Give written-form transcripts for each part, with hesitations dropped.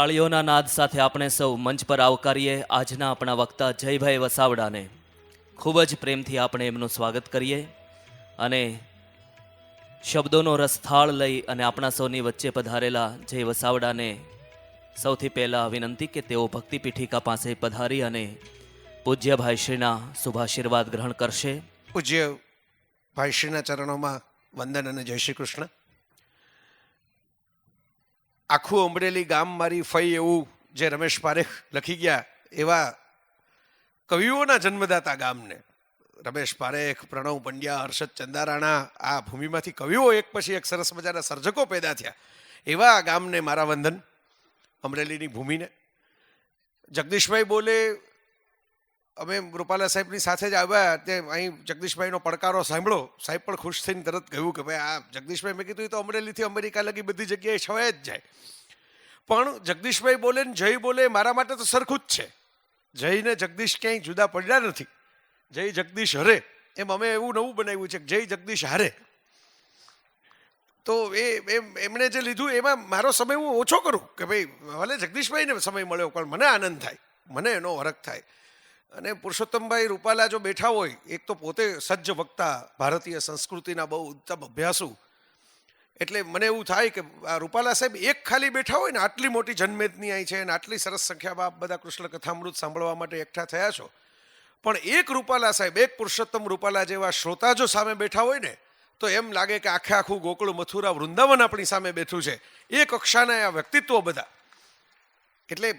તાળીઓના નાદ સાથે આપણે સૌ મંચ પર આવકારીએ આજના આપણા વક્તા જયભાઈ વસાવડાને. ખૂબ જ પ્રેમથી આપણે એમનું સ્વાગત કરીએ અને શબ્દોનો રસથાળ લઈ અને આપણા સૌની વચ્ચે પધારેલા જય વસાવડાને સૌથી પહેલાં વિનંતી કે તેઓ ભક્તિ પીઠિકા પાસે પધારી અને પૂજ્ય ભાઈશ્રીના શુભાશીર્વાદ ગ્રહણ કરશે. પૂજ્ય ભાઈશ્રીના ચરણોમાં વંદન અને જય શ્રી કૃષ્ણ. આખું અમરેલી ગામ મારી ફઈ એવું જે રમેશ પારેખ લખી ગયા એવા કવિઓના જન્મદાતા ગામને રમેશ પારેખ, પ્રણવ પંડ્યા, હર્ષદ ચંદારાણા, આ ભૂમિમાંથી કવિઓ એક પછી એક સરસ મજાના સર્જકો પેદા થયા એવા ગામને મારા વંદન. અમરેલીની ભૂમિને જગદીશભાઈ બોલે, અમે રૂપાલા સાહેબની સાથે જ આવ્યા તે અહીં જગદીશભાઈનો પડકારો સાંભળો. સાહેબ પણ ખુશ થઈને તરત કહ્યું કે ભાઈ આ જગદીશભાઈ, મેં કીધું એ તો અમરેલીથી અમેરિકા લગી બધી જગ્યાએ છવાય જ જાય. પણ જગદીશભાઈ બોલે ને જય બોલે મારા માટે તો સરખું જ છે. જય ને જગદીશ ક્યાંય જુદા પડ્યા નથી. જય જગદીશ હરે એમ અમે એવું નવું બનાવ્યું છે કે જય જગદીશ હારે. તો એમણે જે લીધું એમાં મારો સમય હું ઓછો કરું કે ભાઈ ભલે જગદીશભાઈને સમય મળ્યો પણ મને આનંદ થાય, મને એનો હરખ થાય. અને પુરુષોત્તમભાઈ રૂપાલા જો બેઠા હોય, એક તો પોતે સજ્જ વક્તા, ભારતીય સંસ્કૃતિના બહુ ઉત્તમ અભ્યાસુ, એટલે મને એવું થાય કે આ રૂપાલા સાહેબ એક ખાલી બેઠા હોય ને, આટલી મોટી જનમેદની અહીં છે અને આટલી સરસ સંખ્યામાં આપ બધા કૃષ્ણ કથામૃત સાંભળવા માટે એકઠા થયા છો, પણ એક રૂપાલા સાહેબ, એક પુરુષોત્તમ રૂપાલા જેવા શ્રોતા જો સામે બેઠા હોય ને તો એમ લાગે કે આખે આખું ગોકુળ, મથુરા, વૃંદાવન આપણી સામે બેઠું છે. એ કક્ષાના આ વ્યક્તિત્વ બધા. એટલે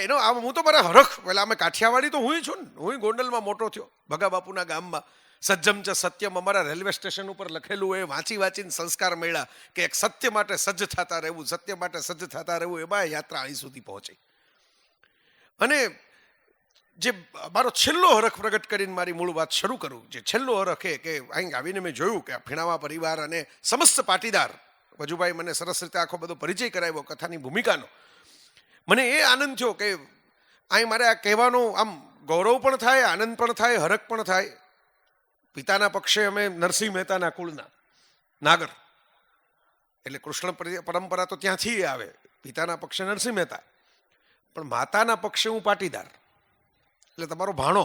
એનો હું તો મારા હરખ, પેલા અમે કાઠિયાવાડી તો હું છું ને, હું ગોંડલમાં મોટો થયો ભગા બાપુના ગામમાં. સજ્જમ ચ સત્યમ અમારા રેલવે સ્ટેશન ઉપર લખેલું, એ વાંચીને સંસ્કાર મળ્યા કે એક સત્ય માટે સજ્જ થતા રહેવું, સત્ય માટે સજ્જ થતા રહેવું. એમાં યાત્રા અહીં સુધી પહોંચી. અને જે મારો છેલ્લો હરખ પ્રગટ કરીને મારી મૂળ વાત શરૂ કરું, જે છેલ્લો હરખ એ કે અહીં આવીને મેં જોયું કે આ ફીણાવા પરિવાર અને સમસ્ત પાટીદાર, વજુભાઈ મને સરસ રીતે આખો બધો પરિચય કરાવ્યો કથાની ભૂમિકાનો. મને એ આનંદ થયો કે અહીં મારે આ કહેવાનો આમ ગૌરવ પણ થાય, આનંદ પણ થાય, હરખ પણ થાય. પિતાના પક્ષે અમે નરસિંહ મહેતાના કુળના નાગર, એટલે કૃષ્ણ પરંપરા તો ત્યાંથી આવે. પિતાના પક્ષે નરસિંહ મહેતા, પણ માતાના પક્ષે હું પાટીદાર, એટલે તમારો ભાણો.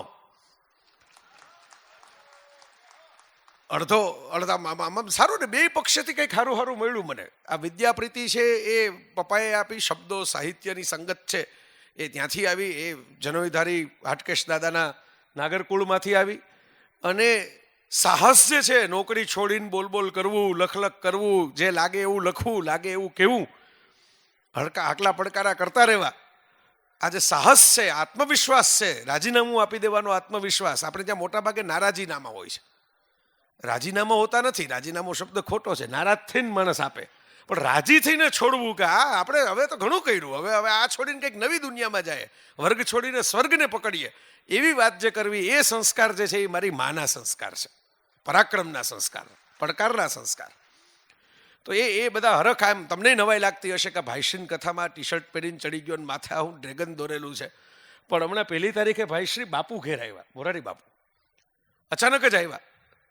અડધા સારું ને, બે પક્ષેથી કંઈક સારું સારું મળ્યું મને. આ વિદ્યાપ્રીતિ છે એ પપ્પાએ આપી, શબ્દો સાહિત્યની સંગત છે એ ત્યાંથી આવી, એ જનોઈધારી હાટકેશ દાદાના નાગરકુળમાંથી આવી. અને સાહસ જે છે, નોકરી છોડીને બોલ કરવું, લખ કરવું, જે લાગે એવું લખવું, લાગે એવું કેવું, આકલા પડકારા કરતા રહેવા, આ જે સાહસ છે, આત્મવિશ્વાસ છે, રાજીનામું આપી દેવાનો આત્મવિશ્વાસ. આપણે ત્યાં મોટાભાગે નારાજીનામા હોય છે, રાજીનામા હોતા નથી. રાજીનામો શબ્દ ખોટો છે, નારાજ થઈને માણસ આપે. પણ રાજી થઈને છોડવું કે હા આપણે હવે તો ઘણું કર્યું, હવે આ છોડીને કંઈક નવી દુનિયામાં જાય, વર્ગ છોડીને સ્વર્ગને પકડીએ, એવી વાત જે કરવી, એ સંસ્કાર જે છે એ મારી માના સંસ્કાર છે, પરાક્રમના સંસ્કાર, પડકારના સંસ્કાર. તો એ બધા હરખ. આમ તમને નવાઈ લાગતી હશે કે ભાઈશ્રીની કથામાં ટી શર્ટ પહેરીને ચડી ગયો અને માથે આવું ડ્રેગન દોરેલું છે. પણ હમણાં 1 તારીખે ભાઈશ્રી બાપુ ઘેર આવ્યા, મોરારી બાપુ અચાનક જ આવ્યા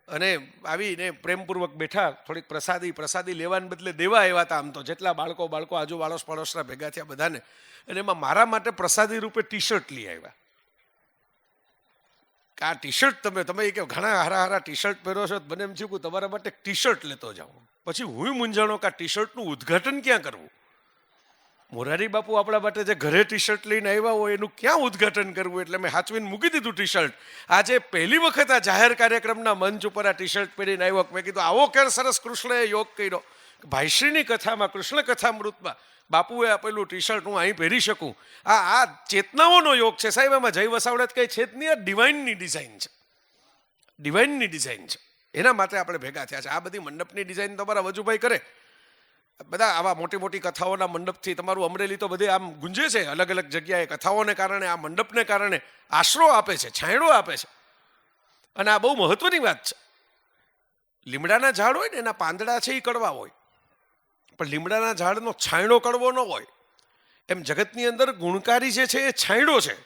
અને આવીને પ્રેમપૂર્વક બેઠા. થોડીક પ્રસાદી લેવાને બદલે દેવા આવ્યા હતા. આમ તો જેટલા બાળકો આજુ પાડોશના ભેગા થયા બધાને, અને એમાં મારા માટે પ્રસાદી રૂપે ટી શર્ટ લઈ આવ્યા. કે આ ટી શર્ટ તમે કે ઘણા હારા ટી શર્ટ પહેરો છો, મને એમ થયું કે તમારા માટે ટી શર્ટ લેતો જાઉં. પછી હું મૂંઝાણો કે આ ટી શર્ટનું ઉદ્ઘાટન ક્યાં કરવું. મોરારી બાપુ આપણા માટે જે ઘરે ટી શર્ટ લઈને આવ્યા હોય એનું ક્યાં ઉદ્ઘાટન કરવું. એટલે મેં હાચવીને મૂકી દીધું ટી શર્ટ. આજે પહેલી વખત આ જાહેર કાર્યક્રમના મંચ ઉપર આ ટી શર્ટ પહેરીને આવ્યો. મેં કીધું આવો કેર સરસ કૃષ્ણએ યોગ કર્યો. ભાઈશ્રીની કથામાં, કૃષ્ણ કથામૃતમાં બાપુએ આપેલું ટી શર્ટ હું અહીં પહેરી શકું. આ ચેતનાઓનો યોગ છે સાહેબ. એમાં જય વસાવડા કંઈ છે જ નહીં, આ ડિવાઇનની ડિઝાઇન છે, ડિવાઇનની ડિઝાઇન છે. એના માટે આપણે ભેગા થયા છે. આ બધી મંડપની ડિઝાઇન તમારા વજુભાઈ કરે. બધા આવા મોટી કથાઓના મંડપથી તમારું અમરેલી તો બધે આમ ગુંજે છે, અલગ અલગ જગ્યાએ કથાઓને કારણે, આ મંડપને કારણે આશરો આપે છે, છાંયડો આપે છે. અને આ બહુ મહત્વની વાત છે. લીમડાના ઝાડ હોય ને એના પાંદડા છે એ કડવા હોય, પણ લીમડાના ઝાડનો છાંયડો કડવો ન હોય. એમ જગતની અંદર ગુણકારી જે છે એ છાંયડો છે.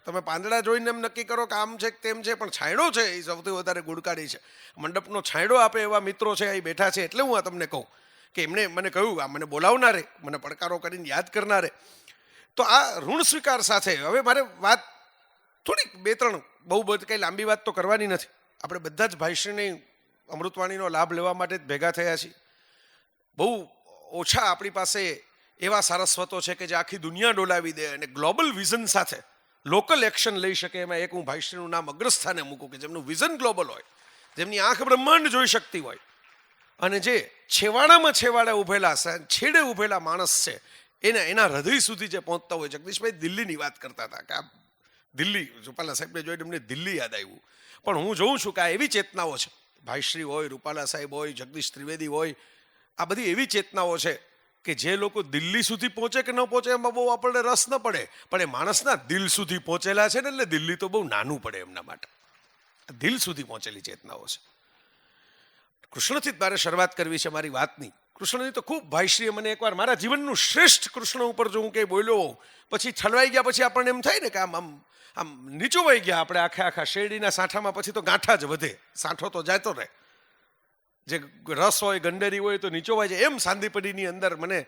તમે પાંદડા જોઈને એમ નક્કી કરો કે આમ છે તેમ છે, પણ છાંયડો છે એ સૌથી વધારે ગુણકારી છે. મંડપનો છાંયડો આપે એવા મિત્રો છે, અહીં બેઠા છે. એટલે હું આ તમને કહું કે એમણે મને કહ્યું, આ મને બોલાવનારે, મને પડકારો કરીને યાદ કરનારે, તો આ ઋણ સ્વીકાર સાથે હવે મારે વાત થોડીક બે ત્રણ બહુ બધી કંઈ લાંબી વાત તો કરવાની નથી. આપણે બધા જ ભાઈશ્રીની અમૃતવાણીનો લાભ લેવા માટે જ ભેગા થયા છીએ. બહુ ઓછા આપણી પાસે એવા સારસ્વતો છે કે જે આખી દુનિયા ડોલાવી દે અને ગ્લોબલ વિઝન સાથે લોકલ એક્શન લઈ શકે. એમાં એક હું ભાઈશ્રીનું નામ અગ્રસ્થાને મૂકું કે જેમનું વિઝન ગ્લોબલ હોય, જેમની આંખ બ્રહ્માંડ જોઈ શકતી હોય, અને જે છેવાડામાં છેવાડે ઉભેલા છેડે ઉભેલા માણસ છે એના હૃદય સુધી જે પહોંચતા હોય. જગદીશભાઈ દિલ્હીની વાત કરતા હતા કે આ દિલ્હી રૂપાલા સાહેબને જોઈને એમને દિલ્હી યાદ આવ્યું. પણ હું જોઉં છું કે આ એવી ચેતનાઓ છે, ભાઈશ્રી હોય, રૂપાલા સાહેબ હોય, જગદીશ ત્રિવેદી હોય, આ બધી એવી ચેતનાઓ છે કે જે લોકો દિલ્હી સુધી પહોંચે કે ન પહોંચે એમાં બહુ આપણને રસ ન પડે, પણ એ માણસના દિલ સુધી પહોંચેલા છે ને એટલે દિલ્હી તો બહુ નાનું પડે એમના માટે. દિલ સુધી પહોંચેલી ચેતનાઓ છે. કૃષ્ણથી જ મારે શરૂઆત કરવી છે મારી વાતની. કૃષ્ણની તો ખૂબ ભાઈશ્રીએ મને એકવાર મારા જીવનનું શ્રેષ્ઠ કૃષ્ણ ઉપર જો હું કંઈ બોલ્યો હોઉં, પછી ઠલવાઈ ગયા પછી આપણને એમ થાય ને કે આમ નીચોવાઈ ગયા આપણે આખા શેરડીના સાંઠામાં, પછી તો ગાંઠા જ વધે, સાંઠો તો જાતો રહે. જે રસ હોય ગંડેરી હોય તો નીચોવાઈ જાય. એમ સાંદીપડીની અંદર મને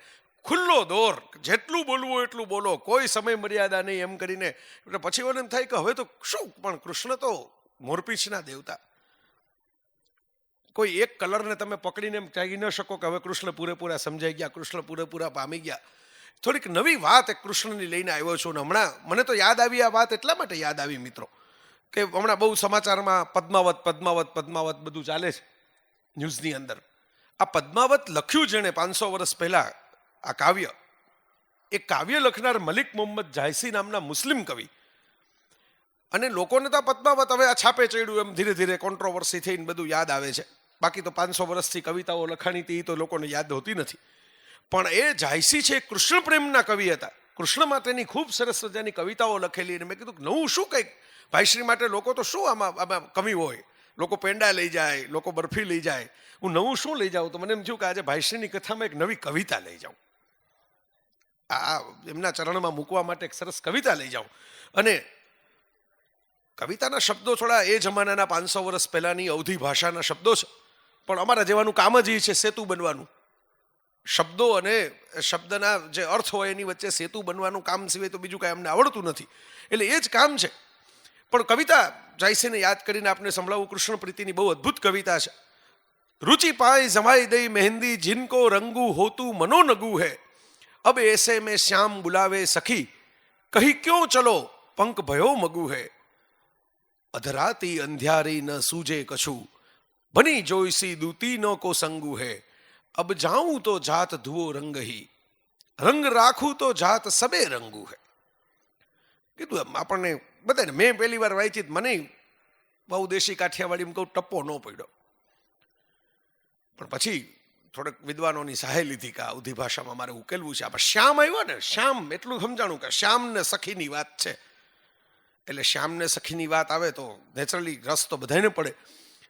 ખુલ્લો દોર, જેટલું બોલવું હોય એટલું બોલો, કોઈ સમય મર્યાદા નહીં એમ કરીને. એટલે પછી મને એમ થાય કે હવે તો શું, પણ કૃષ્ણ તો મોરપીંછના દેવતા. કોઈ એક કલરને તમે પકડીને એમ કહી ન શકો કે હવે કૃષ્ણ પૂરેપૂરા સમજાઈ ગયા, કૃષ્ણ પૂરેપૂરા પામી ગયા. થોડીક નવી વાત એક કૃષ્ણની લઈને આવ્યો છું. ને હમણાં મને તો યાદ આવી આ વાત એટલા માટે યાદ આવી મિત્રો કે હમણાં બહુ સમાચારમાં પદ્માવત બધું ચાલે છે ન્યૂઝની અંદર. આ પદ્માવત લખ્યું જેણે 500 વર્ષ પહેલા આ કાવ્ય, એ કાવ્ય લખનાર મલિક મોહમ્મદ જાયસી નામના મુસ્લિમ કવિ. અને લોકોને તો આ પદ્માવત હવે આ છાપે ચડ્યું એમ ધીરે ધીરે કોન્ટ્રોવર્સી થઈને બધું યાદ આવે છે. બાકી તો 500 વર્ષથી કવિતાઓ લખાણી હતી તો લોકોને યાદ હોતી નથી. પણ એ જાયસી છે, કૃષ્ણ પ્રેમના કવિ હતા. કૃષ્ણ માટેની ખૂબ સરસ મજાની કવિતાઓ લખેલી. અને મેં કીધું નવું શું કંઈક ભાઈશ્રી માટે. લોકો તો શું આમાં કવિ હોય, લોકો પેંડા લઈ જાય, લોકો બરફી લઈ જાય, હું નવું શું લઈ જાઉં? તો મને એમ થયું કે આજે ભાઈશ્રીની કથામાં એક નવી કવિતા લઈ જાઉં, આ એમના ચરણમાં મૂકવા માટે એક સરસ કવિતા લઈ જાઉં. અને કવિતાના શબ્દો થોડા એ જમાનાના 500 વર્ષ પહેલાની અવધી ભાષાના શબ્દો છે, પણ અમારા જેવાનું કામ જ એ છે સેતુ બનવાનું. શબ્દો અને શબ્દના જે અર્થ હોય એની વચ્ચે સેતુ બનવાનું કામ સિવાય તો બીજું કાંઈ અમને આવડતું નથી. એટલે એ જ કામ છે. પણ કવિતા જાયસીને યાદ કરીને આપને સંભળાવું. કૃષ્ણ પ્રીતિની બહુ અદ્ભુત કવિતા છે. रुचि पाए जमाई दई मेहंदी जिनको रंगू होतू मनोनगू है अब ऐसे में श्याम बुलावे सखी कही क्यों चलो पंख भयो मगू है अधराती अंधियारी न सूझे कछु बनी जोईसी दूती नो को संगू है अब जाऊं तो जात धुओ रंग ही रंग राखू तो जात सबे रंगू है. કીધું આપણને બધાને. મેં પહેલી વાર વાંચી મને બહુ દેશી કાઠિયાવાડી કહું ટપ્પો ન પડ્યો, પણ પછી થોડેક વિદ્વાનોની સહાય લીધી કે આ ઉધી ભાષામાં મારે ઉકેલવું છે. આપણે શ્યામ આવ્યો ને, શ્યામ એટલું સમજાણું કે શ્યામ ને સખીની વાત છે. એટલે શ્યામ ને સખીની વાત આવે તો નેચરલી રસ તો બધાને પડે.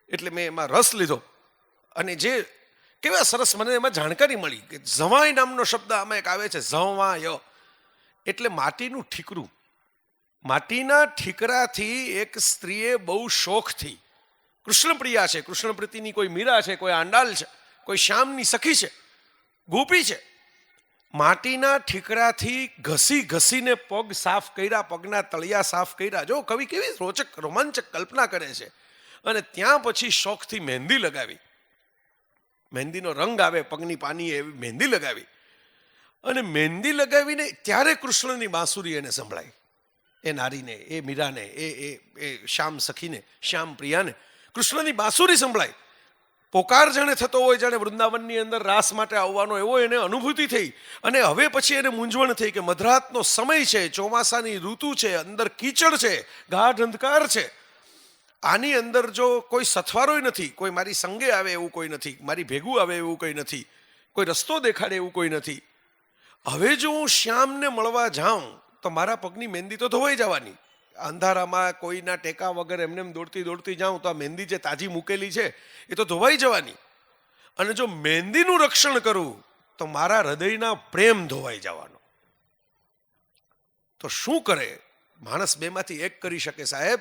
એટલે મેં એમાં રસ લીધો. અને જે કેવા સરસ મને એમાં જાણકારી મળી કે ઝવાય નામનો શબ્દ આમાં એક આવે છે. ઝવાય એટલે માટીનું ઠીકરું. માટીના ઠીકરાથી એક સ્ત્રીએ બહુ શોખથી, કૃષ્ણપ્રિયા છે, કૃષ્ણ પ્રીતિની કોઈ મીરા છે, કોઈ આંડાલ છે, કોઈ શ્યામની સખી છે, ગોપી છે, માટીના ઠીકરાથી ઘસીને પગ સાફ કર્યા, પગના તળિયા સાફ કર્યા. જો કવિ કેવી રોચક રોમાંચક કલ્પના કરે છે. અને ત્યાં પછી શોખથી મહેંદી લગાવી, મહેંદીનો રંગ આવે પગની પાની એવી મહેંદી લગાવી. અને મહેંદી લગાવીને ત્યારે કૃષ્ણની બાંસુરી એને સંભળાય, એ નારીને, એ મીરાને, એ શ્યામ સખીને, શ્યામ પ્રિયાને કૃષ્ણની બાંસુરી સંભળાય. પોકાર જાણે થતો હોય, જાણે વૃંદાવનની અંદર રાસ માટે આવવાનો એવો એને અનુભૂતિ થઈ. અને હવે પછી એને મૂંઝવણ થઈ કે મધરાતનો સમય છે, ચોમાસાની ઋતુ છે, અંદર કીચડ છે, ગાઢ અંધકાર છે. આની અંદર જો કોઈ સથવારોય નથી, કોઈ મારી સંગે આવે એવું કોઈ નથી, મારી ભેગું આવે એવું કોઈ નથી, કોઈ રસ્તો દેખાડે એવું કોઈ નથી. હવે જો હું શ્યામને મળવા જાઉં તો મારા પગની મહેંદી તો ધોવાઈ જવાની. અંધારામાં કોઈના ટેકા વગર એમને દોડતી જાઉં તો આ મહેંદી જે તાજી મૂકેલી છે એ તો ધોવાઈ જવાની. અને જો મહેંદીનું રક્ષણ કરું તો મારા હૃદયના પ્રેમ ધોવાઈ જવાનો. તો શું કરે માણસ? બેમાંથી એક કરી શકે સાહેબ,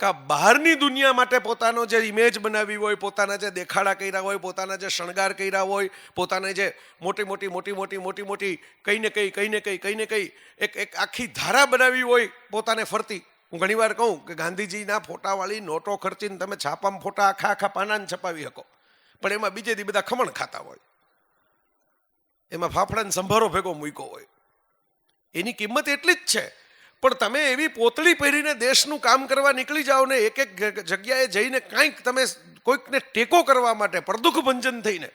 કે આ બહારની દુનિયા માટે પોતાનો જે ઇમેજ બનાવી હોય, પોતાના જે દેખાડા કર્યા હોય, પોતાના જે શણગાર કર્યા હોય, પોતાને જે મોટી કઈ ને કઈ એક આખી ધારા બનાવી હોય પોતાને ફરતી. હું ઘણીવાર કહું કે ગાંધીજીના ફોટાવાળી નોટો ખર્ચીને તમે છાપામાં ફોટા આખા પાનાને છપાવી શકો, પણ એમાં બીજે દી બધા ખમણ ખાતા હોય, એમાં ફાફડાને સંભારો ભેગો મૂક્યો હોય. એની કિંમત એટલી જ છે. પણ તમે એવી પોતળી પહેરીને દેશનું કામ કરવા નીકળી જાઓ ને એક જગ્યાએ જઈને કાંઈક તમે કોઈકને ટેકો કરવા માટે પરદુખ ભંજન થઈને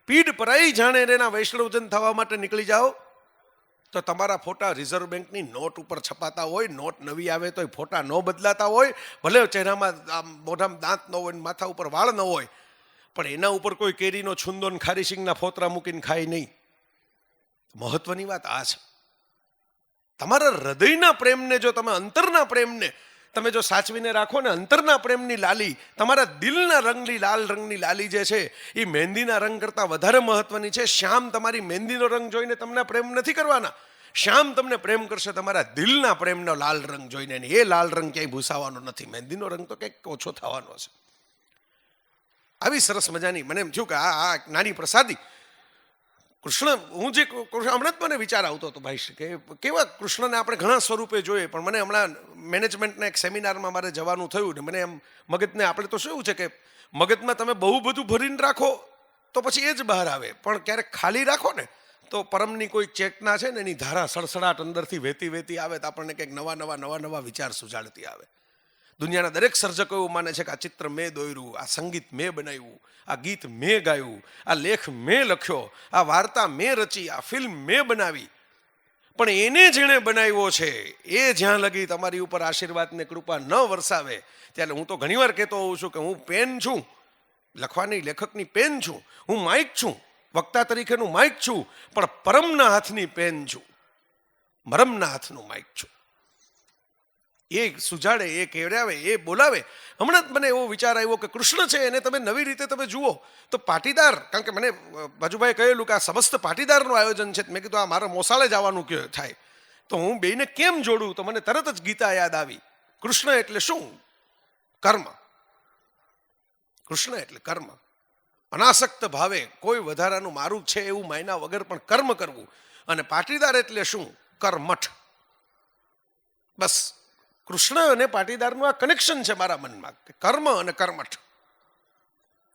પીડ પરાઈ જાણે એના વૈષ્ણવજન થવા માટે નીકળી જાઓ તો તમારા ફોટા રિઝર્વ બેંકની નોટ ઉપર છપાતા હોય, નોટ નવી આવે તો ફોટા ન બદલાતા હોય, ભલે ચહેરામાં મોઢામાં દાંત ન હોય, માથા ઉપર વાળ ન હોય, પણ એના ઉપર કોઈ કેરીનો છુંદો ને ખારીસિંગના ફોતરા મૂકીને ખાય નહીં. મહત્વની વાત આ છે. તમારા હૃદયના પ્રેમને જો તમે અંતરના પ્રેમને તમે જો સાચવીને રાખો ને, અંતરના પ્રેમની લાલી, તમારા દિલના રંગની લાલ રંગની લાલી જે છે એ મહેંદીના રંગ કરતાં વધારે મહત્વની છે. શ્યામ તમારી મહેંદીનો રંગ જોઈને તમને પ્રેમ નથી કરવાના. શ્યામ તમને પ્રેમ કરશે તમારા દિલના પ્રેમનો લાલ રંગ જોઈને. એ લાલ રંગ ક્યાંય ભૂસાવાનો નથી. મહેંદીનો રંગ તો કંઈક ઓછો થવાનો છે. આવી સરસ મજાની મને એમ થયું કે આ નાની પ્રસાદી કૃષ્ણ, હું જે હમણાં જ મને વિચાર આવતો હતો ભાઈ કે કેવા કૃષ્ણને આપણે ઘણા સ્વરૂપે જોઈએ, પણ મને હમણાં મેનેજમેન્ટના એક સેમિનારમાં મારે જવાનું થયું ને મને એમ મગજને, આપણે તો શું છે કે મગજમાં તમે બહુ બધું ભરીને રાખો તો પછી એ જ બહાર આવે, પણ ક્યારેક ખાલી રાખો ને તો પરમની કોઈ ચેતના છે ને એની ધારા સડસડાટ અંદરથી વહેતી આવે તો આપણને કંઈક નવા વિચાર સુજાડતી આવે. દુનિયાના દરેક સર્જકો એવું માને છે કે આ ચિત્ર મેં દોર્યું, આ સંગીત મેં બનાવ્યું, આ ગીત મેં ગાયું, આ લેખ મેં લખ્યો, આ વાર્તા મેં રચી, આ ફિલ્મ મેં બનાવી. પણ એને જેણે બનાવ્યો છે એ જ્યાં લગી તમારી ઉપર આશીર્વાદને કૃપા ન વરસાવે ત્યારે, હું તો ઘણીવાર કહેતો હોઉં છું કે હું પેન છું, લખવાની લેખકની પેન છું, હું માઇક છું, વક્તા તરીકેનું માઇક છું, પણ પરમના હાથની પેન છું, મરમના હાથનું માઇક છું. એ સુજાડે, એ કેવડાવે, એ બોલાવે. હમણાં જ મને એવો વિચાર આવ્યો કે કૃષ્ણ છે એને તમે નવી રીતે તમે જુઓ તો પાટીદાર, કારણ કે મને બાજુભાઈ કહેલું કે આ સમસ્ત પાટીદારનું આયોજન છે, મેં કીધું આ મારે મોસાળે જવાનું થાય તો હું બેને કેમ જોડું, તો મને તરત જ ગીતા યાદ આવી. કૃષ્ણ એટલે શું? કર્મ. કૃષ્ણ એટલે કર્મ. અનાસક્ત ભાવે કોઈ વધારાનું મારું છે એવું માયના વગર પણ કર્મ કરવું. અને પાટીદાર એટલે શું? કર્મઠ. બસ કૃષ્ણ અને પાટીદારનું આ કનેક્શન છે મારા મનમાં કે કર્મ અને કર્મઠ.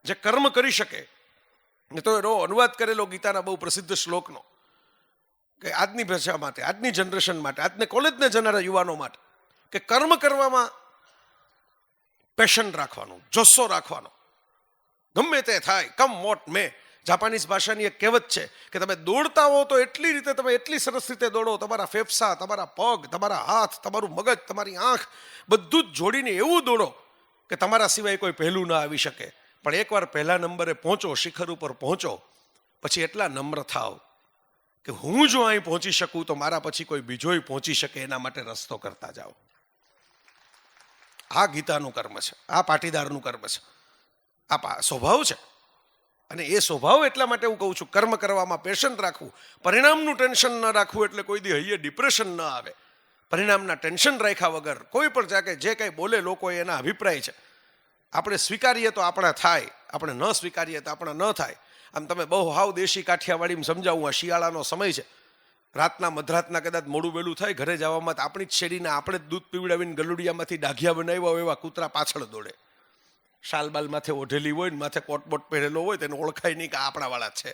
જે કર્મ કરી શકે, ને તો એનો અનુવાદ કરેલો ગીતાના બહુ પ્રસિદ્ધ શ્લોકનો કે આજની ભાષા માટે, આજની જનરેશન માટે, આજને કોલેજને જનારા યુવાનો માટે કે કર્મ કરવામાં પેશન રાખવાનું, જોસ્સો રાખવાનો, ગમે તે થાય, કમ વોટ મે. જાપાનીઝ ભાષાની એક કહેવત છે કે તમે દોડતા હો તો એટલી રીતે તમે એટલી સરસ રીતે દોડો, તમારા ફેફસા, તમારા પગ, તમારા હાથ, તમારું મગજ, તમારી આંખ બધું જ જોડીને એવું દોડો કે તમારા સિવાય કોઈ પહેલું ના આવી શકે. પણ એકવાર પહેલા નંબરે પહોંચો, શિખર ઉપર પહોંચો, પછી એટલા નમ્ર થાવ કે હું જો અહીં પહોંચી શકું તો મારા પછી કોઈ બીજોય પહોંચી શકે એના માટે રસ્તો કરતા જાઓ. આ ગીતાનું કર્મ છે, આ પાટીદારનું કર્મ છે, આ સ્વભાવ છે. અને એ સ્વભાવ એટલા માટે હું કહું છું, કર્મ કરવામાં પેશન રાખવું, પરિણામનું ટેન્શન ન રાખવું, એટલે કોઈ દી હૈયે ડિપ્રેશન ન આવે. પરિણામના ટેન્શન રાખ્યા વગર કોઈ પણ જાકે જે કંઈ બોલે લોકો એના અભિપ્રાય છે, આપણે સ્વીકારીએ તો આપણા થાય, આપણે ન સ્વીકારીએ તો આપણા ન થાય. આમ તમે બહુ હાવ દેશી કાઠિયાવાડીમાં સમજાવું, આ શિયાળાનો સમય છે, રાતના મધરાતના કદાચ મોડું વહેલું થાય ઘરે જવામાં, તો આપણી જ શેરીને આપણે જ દૂધ પીવડાવીને ગલુડિયામાંથી ડાઘિયા બનાવ્યા હોય એવા કૂતરા પાછળ દોડે. શાલબાલ માથે ઓઢેલી હોય ને માથે કોટબોટ પહેરેલો હોય તેને ઓળખાય નહીં કે આપણા વાળા છે.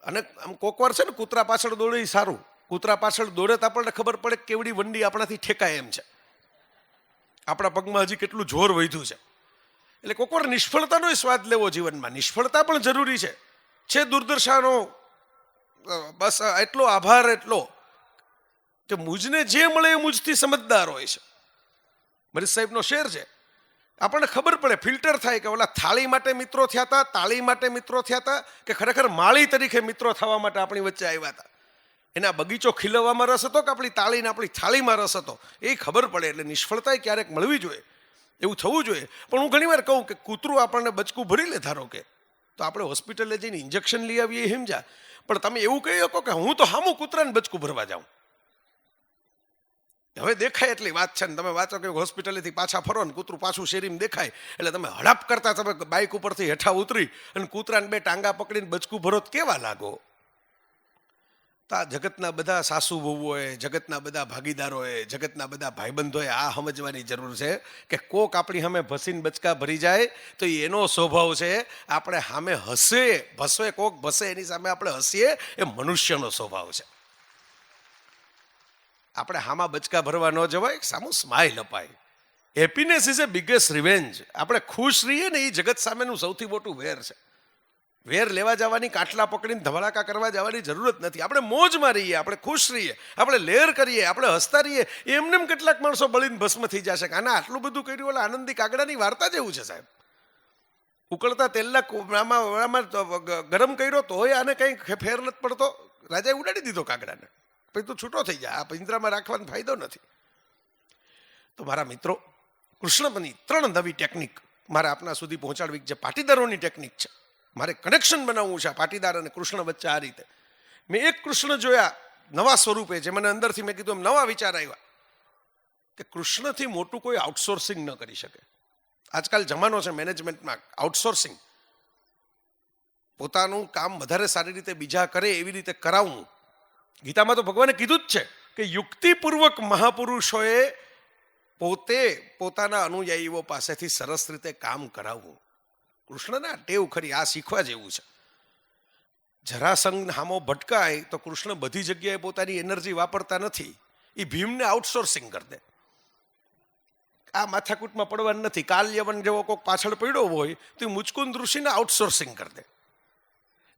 અને આમ કોકવાર છે ને કૂતરા પાછળ દોડે એ સારું. કૂતરા પાછળ દોડે તો આપણને ખબર પડે કેવડી વંડી આપણાથી ઠેકાય એમ છે, આપણા પગમાં હજી કેટલું જોર વધ્યું છે. એટલે કોકવાર નિષ્ફળતાનો સ્વાદ લેવો જીવનમાં. નિષ્ફળતા પણ જરૂરી છે દુર્દશાનો બસ એટલો આભાર એટલો કે મુજને જે મળે એ મુજથી સમજદાર હોય છે. મરીઝ સાહેબનો શેર છે, આપણને ખબર પડે, ફિલ્ટર થાય કે ઓલા થાળી માટે મિત્રો થયા હતા, તાળી માટે મિત્રો થયા હતા, કે ખરેખર માળી તરીકે મિત્રો થવા માટે આપણી વચ્ચે આવ્યા હતા. એના બગીચો ખીલવવામાં રસ હતો કે આપણી તાળીને આપણી થાળીમાં રસ હતો, એ ખબર પડે. એટલે નિષ્ફળતા ક્યારેક મળવી જોઈએ, એવું થવું જોઈએ. પણ હું ઘણીવાર કહું કે કૂતરું આપણને બચકું ભરી લે ધારો કે, તો આપણે હોસ્પિટલે જઈને ઇન્જેક્શન લઈ આવીએ હિમજા, પણ તમે એવું કહી શકો કે હું તો હામું કૂતરાને બચકું ભરવા જાઉં. હવે દેખાય એટલી વાત છે ને તમે વાંચો કે હોસ્પિટલેથી પાછા ફરો ને કૂતરું પાછું શેરીમાં દેખાય એટલે તમે હડપ કરતા તમે બાઇક ઉપરથી હેઠા ઉતરી અને કૂતરાને બે ટાંગા પકડીને બચકું ભરો તો કેવા લાગો? તો આ જગતના બધા સાસુ વહુઓએ, જગતના બધા ભાગીદારોએ, જગતના બધા ભાઈબંધોએ આ સમજવાની જરૂર છે કે કોક આપણી સામે ભસીને બચકા ભરી જાય તો એનો સ્વભાવ છે. આપણે સામે ભસવે કોક ભસે એની સામે આપણે હસીએ એ મનુષ્યનો સ્વભાવ છે. આપણે હામાં બચકા ભરવા ન જવાય, સામું સ્માઇલ અપાય. Happiness is A biggest revenge. આપણે ખુશ રહીએ ને એ જગત સામેનું સૌથી મોટું વેર છે. વેર લેવા જવાની, કાટલા પકડીને ધમાકા કરવા જવાની જરૂરત નથી. આપણે મોજમાં રહીએ, આપણે ખુશ રહીએ, આપણે લેર કરીએ, આપણે હસતા રહીએ. એમને કેટલાક માણસો બળીને ભસ્મ થઈ જશે કે આને આટલું બધું કર્યું, ઓલા આનંદી કાગડાની વાર્તા જેવું છે સાહેબ. ઉકળતા તેલના કોબરામાં ગરમ કર્યો તોય આને કંઈ ફેર નથી પડતો. રાજાએ ઉડાડી દીધો કાગડાને. પછી તું છૂટો થઈ જાય. આ પિંજરામાં રાખવાનો ફાયદો નથી. તો મારા મિત્રો, કૃષ્ણની 3 નવી ટેકનિક મારે આપના સુધી પહોંચાડવી, જે પાટીદારોની ટેકનિક છે. મારે કનેક્શન બનાવવું છે પાટીદાર અને કૃષ્ણ વચ્ચે. આ રીતે મેં એક કૃષ્ણ જોયા નવા સ્વરૂપે, જે મને અંદરથી મેં કીધું એમ નવા વિચાર આવ્યા કે કૃષ્ણથી મોટું કોઈ આઉટસોર્સિંગ ન કરી શકે. આજકાલ જમાનો છે મેનેજમેન્ટમાં આઉટસોર્સિંગ. પોતાનું કામ વધારે સારી રીતે બીજા કરે એવી રીતે કરાવવું. ગીતામાં તો ભગવાને કીધું જ છે કે યુક્તિપૂર્વક મહાપુરુષોએ પોતે પોતાના અનુયાયીઓ પાસેથી સરસ રીતે કામ કરાવવું. કૃષ્ણના ટેવ ખરી, આ શીખવા જેવું છે. જરાસંઘ હામો ભટકાય તો કૃષ્ણ બધી જગ્યાએ પોતાની એનર્જી વાપરતા નથી. એ ભીમને આઉટસોર્સિંગ કરી દે. આ માથાકૂટમાં પડવાનું નથી. કાલ્યવન જેવો કોઈક પાછળ પડ્યો હોય તો એ મુચકુંદ ઋષિને આઉટસોર્સિંગ કરી દે.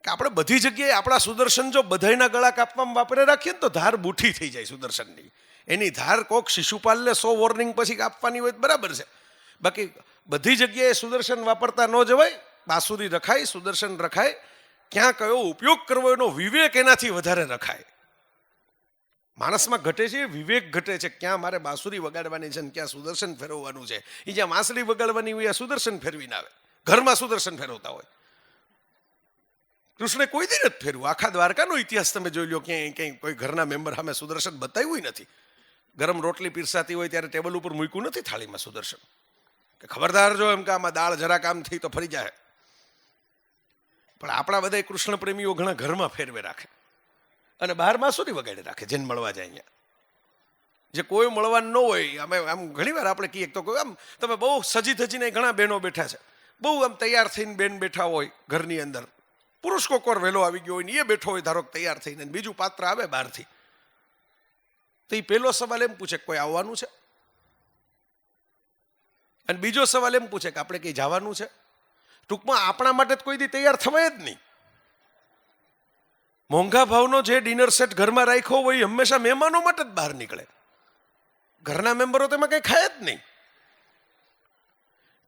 કે આપણે બધી જગ્યાએ આપણા સુદર્શન જો બધાના ગળા કાપવામાં વાપરે રાખીએ ને તો ધાર બુઠી થઈ જાય સુદર્શનની. એની ધાર કોક શિશુપાલને 100 વોર્નિંગ પછી કાપવાની હોય બરાબર છે. બાકી બધી જગ્યાએ સુદર્શન વાપરતા ન જવાય. બાંસુરી રખાય, સુદર્શન રખાય. ક્યાં કયો ઉપયોગ કરવો એનો વિવેક એનાથી વધારે રખાય. માણસમાં ઘટે છે વિવેક ઘટે છે. ક્યાં મારે બાંસુરી વગાડવાની છે ને ક્યાં સુદર્શન ફેરવવાનું છે. એ જ્યાં વાંસળી વગાડવાની હોય સુદર્શન ફેરવીને આવે. ઘરમાં સુદર્શન ફેરવતા હોય. કૃષ્ણે કોઈ દી નથી ફેરવું. આખા દ્વારકાનો ઇતિહાસ તમે જોઈ લો, ક્યાંય કોઈ ઘરના મેમ્બર સામે સુદર્શન બતાવ્યું નથી. ગરમ રોટલી પીરસાતી હોય ત્યારે ટેબલ ઉપર મૂક્યું નથી થાળીમાં સુદર્શન, કે ખબરદાર જો એમ કે આમાં દાળ જરાક આમ થઈ તો ફરી જાય. પણ આપણા બધા કૃષ્ણ પ્રેમીઓ ઘણા ઘરમાં ફેરવે રાખે અને બહાર બાંસુરી વગાડી રાખે જેને મળવા જાય અહીંયા. જે કોઈ મળવાનું ન હોય, અમે આમ ઘણી વાર આપણે કહીએ તો આમ તમે બહુ સજી ધજીને ઘણા બહેનો બેઠા છે, બહુ આમ તૈયાર થઈને બેન બેઠા હોય ઘરની અંદર. પુરુષ કોકોર વહેલો આવી ગયો હોય ને એ બેઠો હોય ધારો તૈયાર થઈને, બીજું પાત્ર આવે બહારથી, તો એ પહેલો સવાલ એમ પૂછે કોઈ આવવાનું છે, અને બીજો સવાલ એમ પૂછે કે આપણે કઈ જવાનું છે. ટૂંકમાં આપણા માટે કોઈ દી તૈયાર થવાય જ નહીં. મોંઘા ભાવનો જે ડિનર સેટ ઘરમાં રાખ્યો હોય હંમેશા મહેમાનો માટે જ બહાર નીકળે. ઘરના મેમ્બરો તેમાં કંઈ ખાય જ નહીં.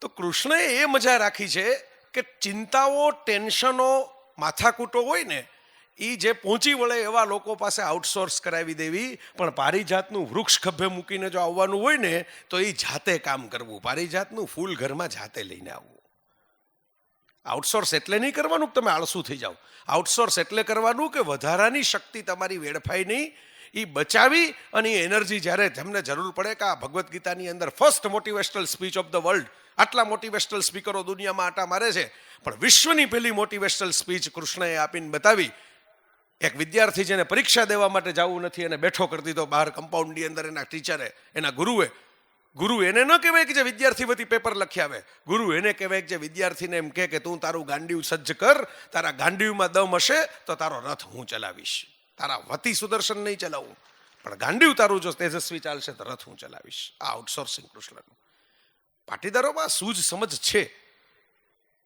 તો કૃષ્ણએ એ મજા રાખી છે કે ચિંતાઓ, ટેન્શનો, માથાકૂટો હોય ને એ જે પહોંચી વળે એવા લોકો પાસે આઉટસોર્સ કરાવી દેવી. પણ પારિજાતનું વૃક્ષ ખભે મૂકીને જો આવવાનું હોય ને તો એ જાતે કામ કરવું. પારિજાતનું ફૂલ ઘરમાં જાતે લઈને આવવું. આઉટસોર્સ એટલે નહીં કરવાનું કે તમે આળસુ થઈ જાઓ. આઉટસોર્સ એટલે કરવાનું કે વધારાની શક્તિ તમારી વેડફાઈ નહીં, એ બચાવી અને એ એનર્જી જ્યારે તમને જરૂર પડે. કે આ ભગવદ્ ગીતાની અંદર first motivational speech of the world. આટલા મોટિવેશનલ સ્પીકરો દુનિયામાં આટા મારે છે, પણ વિશ્વની પહેલી મોટિવેશનલ સ્પીચ કૃષ્ણએ આપીને બતાવી. એક વિદ્યાર્થી જેને પરીક્ષા દેવા માટે જવું નથી અને બેઠો કરી દીધો બહાર કમ્પાઉન્ડની અંદર એના ટીચરે, એના ગુરુએ. ગુરુ એને ન કહેવાય કે જે વિદ્યાર્થી વતી પેપર લખી આવે. ગુરુ એને કહેવાય કે જે વિદ્યાર્થીને એમ કે તું તારું ગાંડીવ સજ્જ કર, તારા ગાંડીવમાં દમ હશે તો તારો રથ હું ચલાવીશ. તારા વતી સુદર્શન નહીં ચલાવું, પણ ગાંડીવ તારું જો તેજસ્વી ચાલશે તો રથ હું ચલાવીશ. આ આઉટસોર્સિંગ કૃષ્ણનું. પાટીદારોમાં સૂઝ સમજ છે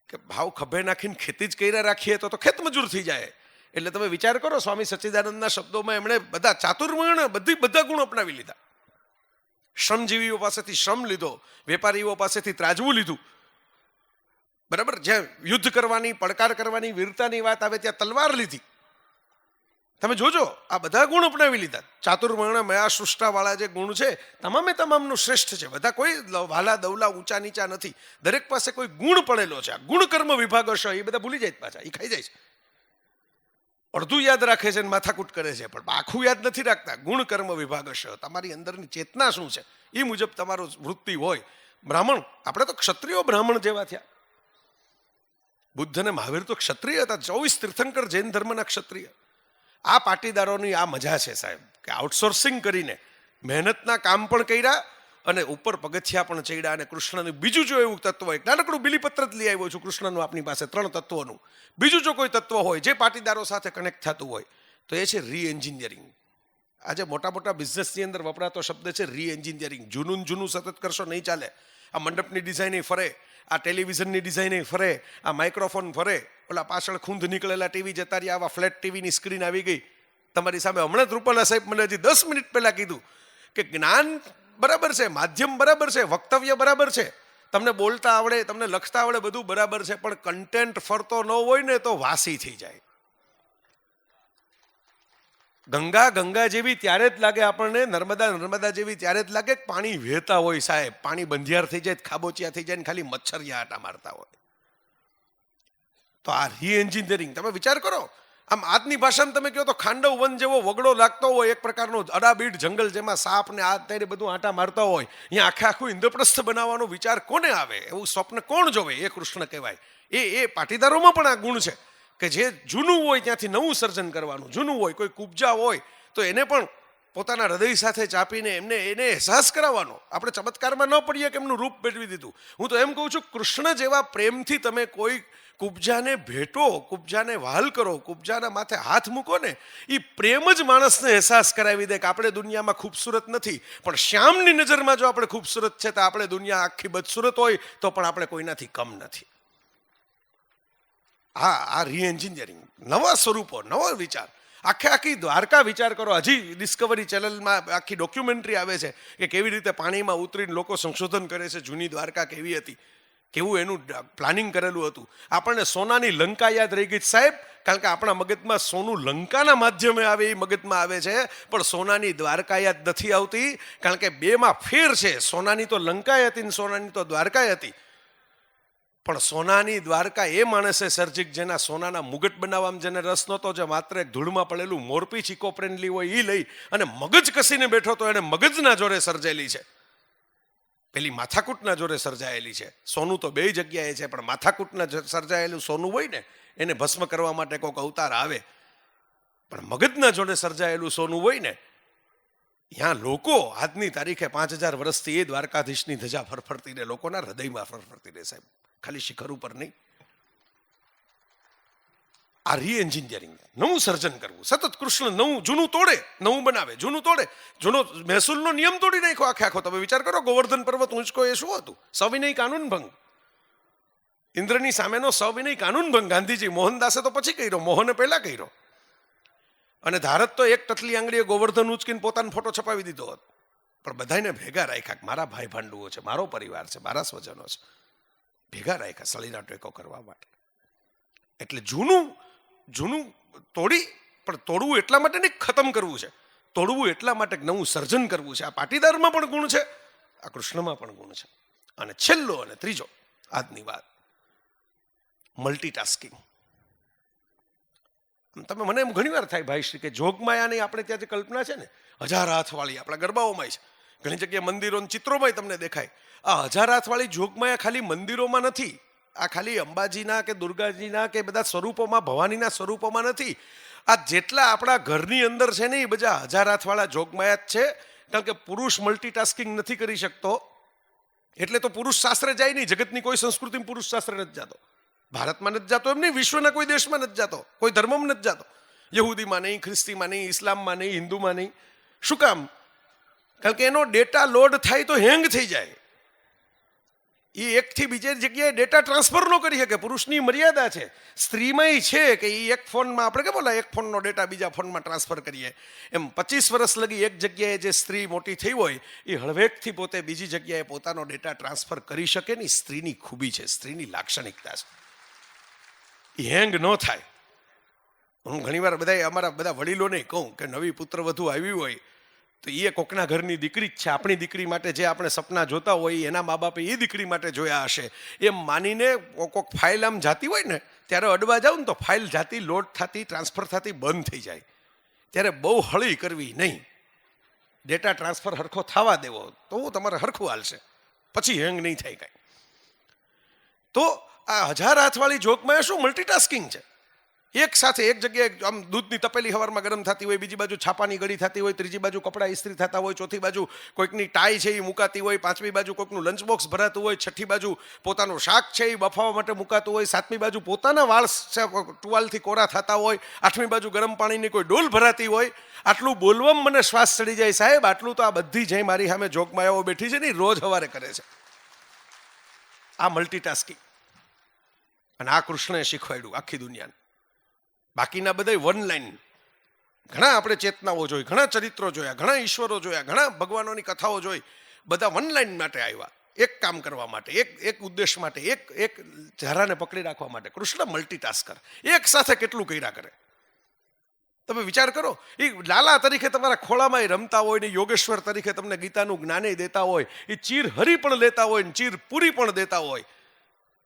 કે ભાવ ખભે નાખીને ખેતી જ કર્યા રાખીએ તો ખેતમજૂર થઈ જાય. એટલે તમે વિચાર કરો, સ્વામી સચ્ચિદાનંદના શબ્દોમાં એમણે બધા ચાતુર્વર્ણ બધા ગુણ અપનાવી લીધા. શ્રમજીવીઓ પાસેથી શ્રમ લીધો, વેપારીઓ પાસેથી ત્રાજવું લીધું. બરાબર, જ્યાં યુદ્ધ કરવાની, પડકાર કરવાની, વીરતાની વાત આવે ત્યાં તલવાર લીધી. તમે જોજો, આ બધા ગુણ અપનાવી લીધા. ચાતુર્વર્ણ મયા સૃષ્ટાવાળા જે ગુણ છે તમામે તમામનું શ્રેષ્ઠ છે. બધા કોઈ વાલા દવલા ઊંચા નીચા નથી. દરેક પાસે કોઈ ગુણ પડેલો છે. આ ગુણ કર્મ વિભાગ હશે એ બધા ભૂલી જાય પાછા, એ ખાઈ જાય છે. અડધું યાદ રાખે છે અને માથાકૂટ કરે છે, પણ આખું યાદ નથી રાખતા. ગુણ કર્મ વિભાગ હશે, તમારી અંદરની ચેતના શું છે એ મુજબ તમારો વૃત્તિ હોય. બ્રાહ્મણ, આપણે તો ક્ષત્રિયો બ્રાહ્મણ જેવા થયા. બુદ્ધ અને મહાવીર તો ક્ષત્રિય હતા, 24 તીર્થંકર જૈન ધર્મના ક્ષત્રિય. આ પાટીદારોની આ મજા છે સાહેબ, કે આઉટસોર્સિંગ કરીને મહેનતના કામ પણ કર્યા અને ઉપર પગથિયા પણ ચડ્યા. અને કૃષ્ણનું બીજું જો એવું તત્વ હોય, નાનકડું બિલીપત્ર જ લઈ આવ્યો છું કૃષ્ણનું આપણી પાસે 3 તત્વોનું. બીજું જો કોઈ તત્વ હોય જે પાટીદારો સાથે કનેક્ટ થતું હોય તો એ છે રીએન્જિનિયરિંગ. આજે મોટા મોટા બિઝનેસની અંદર વપરાતો શબ્દ છે રીએન્જિનિયરિંગ. જૂનું સતત કરશો નહીં ચાલે. આ મંડપની ડિઝાઇન ફરે, આ ટેલિવિઝનની ડિઝાઇન ફરે, આ માઇક્રોફોન ફરે, ઓલા પાછળ ખૂંદ નીકળેલા ટીવી જતા રહ્યા, આવા ફ્લેટ ટીવીની સ્ક્રીન આવી ગઈ તમારી સામે. હમણાં જ રૂપાલા સાહેબ મને હજી 10 મિનિટ પહેલા કીધું કે જ્ઞાન બરાબર છે, માધ્યમ બરાબર છે, વક્તવ્ય બરાબર છે, તમને બોલતા આવડે, તમને લખતા આવડે, બધું બરાબર છે, પણ કન્ટેન્ટ ફરતો ન હોય ને તો વાસી થઈ જાય. ગંગા જેવી ત્યારે જ લાગે આપણને, નર્મદા જેવી ત્યારે જ લાગે પાણી વહેતા હોય સાહેબ. પાણી બંધિયાર થઈ જાય, ખાબોચિયા થઈ જાય ને ખાલી મચ્છરિયા આટા મારતા હોય. તો આ રીએન્જિનિયરિંગ તમે વિચાર કરો. આમ આજની ભાષામાં તમે કહો તો ખાંડવ વન જેવો વગડો લાગતો હોય, એક પ્રકારનો અડાબીડ જંગલ જેમાં સાપ ને આ ત્યારે બધું આટા મારતા હોય, અહીંયા આખું ઇન્દ્રપ્રસ્થ બનાવવાનો વિચાર કોને આવે? એવું સ્વપ્ન કોણ જોવે? એ કૃષ્ણ કહેવાય. એ પાટીદારોમાં પણ આ ગુણ છે કે જે જૂનું હોય ત્યાંથી નવું સર્જન કરવાનું. જૂનું હોય, કોઈ કુબજા હોય તો એને પણ પોતાના હૃદય સાથે ચાપીને એને અહેસાસ કરાવવાનો. આપણે ચમત્કારમાં ન પડીએ કે એમનું રૂપ ભેટવી દીધું. હું તો એમ કહું છું, કૃષ્ણ જેવા પ્રેમથી તમે કોઈ કુબજાને ભેટો, કુબજાને વહાલ કરો, કુબજાના માથે હાથ મૂકો ને, એ પ્રેમ જ માણસને અહેસાસ કરાવી દે કે આપણે દુનિયામાં ખૂબસૂરત નથી, પણ શ્યામની નજરમાં જો આપણે ખૂબસૂરત છે તો આપણે દુનિયા આખી બદસૂરત હોય તો પણ આપણે કોઈનાથી કમ નથી. આ રીએન્જિનિયરિંગ, નવા સ્વરૂપો, નવો વિચાર. આખી દ્વારકા વિચાર કરો. હજી ડિસ્કવરી ચેનલમાં આખી ડોક્યુમેન્ટરી આવે છે કે કેવી રીતે પાણીમાં ઉતરીને લોકો સંશોધન કરે છે જૂની દ્વારકા કેવી હતી, કેવું એનું પ્લાનિંગ કરેલું હતું. આપણને સોનાની લંકા યાદ રહી ગઈ સાહેબ, કારણ કે આપણા મગજમાં સોનું લંકાના માધ્યમે આવે એ મગજમાં આવે છે, પણ સોનાની દ્વારકા યાદ નથી આવતી, કારણ કે બેમાં ફેર છે. સોનાની તો લંકા હતી ને સોનાની તો દ્વારકા હતી, પણ સોનાની દ્વારકા એ માણસે સર્જિક જેના સોનાના મુગટ બનાવવામાં જેને રસ નહોતો, જે માત્ર એક ધૂળમાં પડેલું મોરપી ચીકો ફ્રેન્ડલી હોય એ લઈ અને મગજ કસીને બેઠો તો એને મગજના જોરે સર્જેલી છે, પેલી માથાકૂટના જોરે સર્જાયેલી છે. સોનું તો બે જગ્યાએ છે, પણ માથાકૂટના સર્જાયેલું સોનું હોય ને એને ભસ્મ કરવા માટે કોઈક અવતાર આવે, પણ મગજના જોડે સર્જાયેલું સોનું હોય ને, ત્યાં લોકો આજની તારીખે 5000 વર્ષથી એ દ્વારકાધીશની ધજા ફરફરતી રહે, લોકોના હૃદયમાં ફરફરતી રહે સાહેબ, ખાલી શિખર ઉપર નહીં. આ રીએન્જિનિયરિંગ, નવું સર્જન કરવું સતત. કૃષ્ણ નવું, જૂનું તોડે, નવું બનાવે, જૂનું તોડે. જૂનો મહેસૂલનો નિયમ તોડી નાખ્યો આખો. તમે વિચાર કરો, ગોવર્ધન પર્વત ઊંચકો એ શું હતું? સવિનય કાનૂન ભંગ. ઇન્દ્રની સામેનો સવિનય કાનૂન ભંગ ગાંધીજી, મોહનદાસે તો પછી કર્યો, મોહને પહેલા કર્યો. અને ધારત તો એક ટટલી આંગળીએ ગોવર્ધન ઉચકીને પોતાનો ફોટો છપાવી દીધો હોત, પણ બધાને ભેગા રાખ્યા. મારા ભાઈ ભાંડુઓ છે, મારો પરિવાર છે, મારા સ્વજનો છે, ભેગા રાખ્યા સળીના ટેકો કરવા માટે. એટલે જૂનું તોડી, પણ તોડવું એટલા માટે નહીં, ખતમ કરવું છે. તોડવું એટલા માટે નવું સર્જન કરવું છે. આ પાટીદારમાં પણ ગુણ છે, આ કૃષ્ણમાં પણ ગુણ છે. અને છેલ્લો અને ત્રીજો આજની વાત, મલ્ટીટાસ્કિંગ. તમે મને એમ ઘણી વાર થાય ભાઈ શ્રી કે જોગમાયાની આપણે ત્યાં જે કલ્પના છે ને, 1000 હાથવાળી આપણા ગરબાઓમાં છે, ઘણી જગ્યાએ મંદિરો ચિત્રોમાં તમને દેખાય. આ 1000 હાથવાળી જોગમાયા ખાલી મંદિરોમાં નથી, આ ખાલી અંબાજીના કે દુર્ગાજીના કે બધા સ્વરૂપોમાં, ભવાનીના સ્વરૂપોમાં નથી. આ જેટલા આપણા ઘરની અંદર છે ને એ બધા 1000 હાથવાળા જોગમાયા જ છે. કારણ કે પુરુષ મલ્ટીટાસ્કિંગ નથી કરી શકતો, એટલે તો પુરુષ શાસ્ત્રે જાય નહીં. જગતની કોઈ સંસ્કૃતિમાં પુરુષ શાસ્ત્રે નથી જતો, ભારતમાં નથી જતો, એમ નહીં, વિશ્વના કોઈ દેશમાં નથી જતો, કોઈ ધર્મમાં નથી જતો, યહૂદીમાં નહીં, ખ્રિસ્તીમાં નહીં, ઇસ્લામમાં નહીં, હિન્દુમાં નહીં. શું કામ? કારણ કે એનો ડેટા લોડ થાય તો હેંગ થઈ જાય. એ એકથી બીજે જગ્યાએ ડેટા ટ્રાન્સફર ન કરી શકે. પુરુષની મર્યાદા છે. સ્ત્રીમાં છે કે એ એક ફોનમાં, આપણે કે બોલા એક ફોનનો ડેટા બીજા ફોનમાં ટ્રાન્સફર કરીએ, એમ 25 વર્ષ લગી એક જગ્યાએ જે સ્ત્રી મોટી થઈ હોય એ હળવેકથી પોતે બીજી જગ્યાએ પોતાનો ડેટા ટ્રાન્સફર કરી શકે ને. સ્ત્રીની ખૂબી છે, સ્ત્રીની લાક્ષણિકતા છે, એ હેંગ ન થાય. હું ઘણીવાર અમારા બધા વડીલોને કહું કે નવી પુત્રવધુ આવી હોય તો એ કોકના ઘરની દીકરી જ છે. આપણી દીકરી માટે જે આપણે સપના જોતા હોય એના મા બાપે એ દીકરી માટે જોયા હશે, એમ માનીને કોક ફાઇલ આમ જાતી હોય ને ત્યારે અડવા જાવ ને તો ફાઇલ જાતી લોડ થતી ટ્રાન્સફર થતી બંધ થઈ જાય. ત્યારે બહુ હળી કરવી નહીં, ડેટા ટ્રાન્સફર હરખો થવા દેવો તો તમારે હરખું હાલશે, પછી હેંગ નહીં થાય કાંઈ. તો આ 1000 હાથવાળી જોકમાં શું મલ્ટીટાસ્કિંગ છે. એક સાથે એક જગ્યાએ આમ દૂધની તપેલી હવારમાં ગરમ થતી હોય, બીજી બાજુ છાપાની ગળી થતી હોય, ત્રીજી બાજુ કપડાં ઇસ્ત્રી થતા હોય, ચોથી બાજુ કોઈકની ટાઈ છે એ મુકાતી હોય, પાંચમી બાજુ કોઈકનું લંચ બોક્સ ભરાતું હોય, છઠ્ઠી બાજુ પોતાનું શાક છે એ બફાવવા માટે મુકાતું હોય, સાતમી બાજુ પોતાના વાળ ટુવાલથી કોરા થતા હોય, આઠમી બાજુ ગરમ પાણીની કોઈ ડોલ ભરાતી હોય. આટલું બોલવામાં મને શ્વાસ ચડી જાય સાહેબ. આટલું તો આ બધી જઈ મારી સામે જોગમાયાઓ બેઠી છે ને રોજ સવારે કરે છે આ મલ્ટીટાસ્કિંગ. અને આ કૃષ્ણએ શીખવાડ્યું આખી દુનિયાને. બાકીના બધા વન લાઈન. ઘણા આપણે ચેતનાઓ જોઈ, ઘણા ચરિત્રો જોયા, ઘણા ઈશ્વરો જોયા, ઘણા ભગવાનોની કથાઓ જોઈ. બધા વન લાઈન માટે આવ્યા, એક કામ કરવા માટે, એક ઉદ્દેશ માટે, એક ધારાને પકડી રાખવા માટે. કૃષ્ણ મલ્ટીટાસ્કર, એક સાથે કેટલું કર્યા કરે. તમે વિચાર કરો, એ લાલા તરીકે તમારા ખોળામાં રમતા હોય ને યોગેશ્વર તરીકે તમને ગીતાનું જ્ઞાને દેતા હોય, એ ચીર હરી પણ લેતા હોય ને ચીર પૂરી પણ દેતા હોય.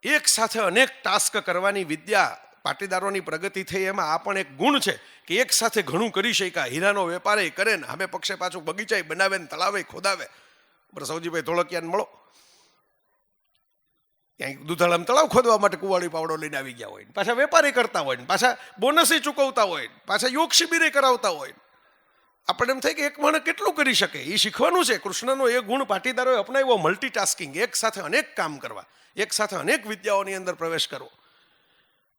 એક સાથે અનેક ટાસ્ક કરવાની વિદ્યા પાટીદારોની પ્રગતિ થઈ. એમાં આ પણ એક ગુણ છે કે એક સાથે ઘણું કરી શક્યા. હીરાનો વેપાર કરે ને અમે પક્ષે પાછું બગીચા બનાવે ને તળાવે ખોદાવે. બરાબર, સૌજીભાઈ ધોળકિયાને મળો, ત્યાં દૂધાળામાં તળાવ ખોદવા માટે કુવાડી પાવડો લઈને આવી ગયા હોય, પાછા વેપારી કરતા હોય, પાછા બોનસે ચૂકવતા હોય, પાછા યોગ શિબિરે કરાવતા હોય. આપણે એમ થાય કે એક માણસ કેટલું કરી શકે. એ શીખવાનું છે. કૃષ્ણનો એ ગુણ પાટીદારોએ અપનાવ્યો, મલ્ટીટાસ્કિંગ, એક સાથે અનેક કામ કરવા, એક સાથે અનેક વિદ્યાઓની અંદર પ્રવેશ કરવો.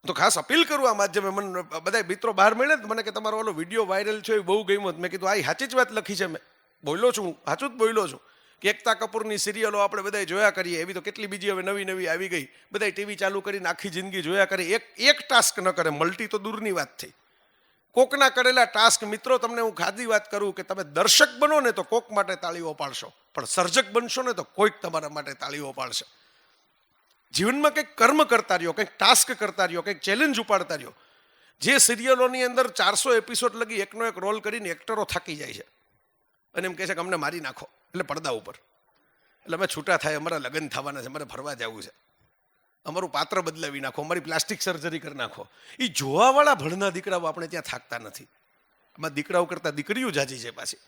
તો ખાસ અપીલ કરું આ માધ્યમે. મને બધા મિત્રો બહાર મળે મને કે તમારો ઓલો વિડીયો વાયરલ છે એ બહુ ગમ્યો. મેં કીધું આ સાચી જ વાત લખી છે, મેં બોલ્યો છું, સાચું જ બોલ્યો છું કે એકતા કપૂરની સિરિયલો આપણે બધા જોયા કરીએ, એવી તો કેટલી બીજી હવે નવી નવી આવી ગઈ. બધા ટીવી ચાલુ કરીને આખી જિંદગી જોયા કરી, એક ટાસ્ક ન કરે. મલ્ટી તો દૂરની વાત થઈ. કોકના કરેલા ટાસ્ક, મિત્રો તમને હું ખાધી વાત કરું કે તમે દર્શક બનો ને તો કોક માટે તાળીઓ પાડશો, પણ સર્જક બનશો ને તો કોઈક તમારા માટે તાળીઓ પાડશે. જીવનમાં કંઈક કર્મ કરતા રહ્યો, કંઈક ટાસ્ક કરતા રહ્યો, કંઈક ચેલેન્જ ઉપાડતા રહ્યો. જે સિરિયલોની અંદર 400 એપિસોડ લગી એકનો એક રોલ કરીને એક્ટરો થાકી જાય છે અને એમ કહે છે કે અમને મારી નાખો, એટલે પડદા ઉપર, એટલે અમે છૂટા થાય, અમારા લગ્ન થવાના છે, અમારે ફરવા જવું છે, અમારું પાત્ર બદલાવી નાખો, અમારી પ્લાસ્ટિક સર્જરી કરી નાખો. એ જોવાવાળા ભણના દીકરાઓ આપણે ત્યાં થાકતા નથી. આમાં દીકરાઓ કરતાં દીકરીઓ જાજી છે પાછી,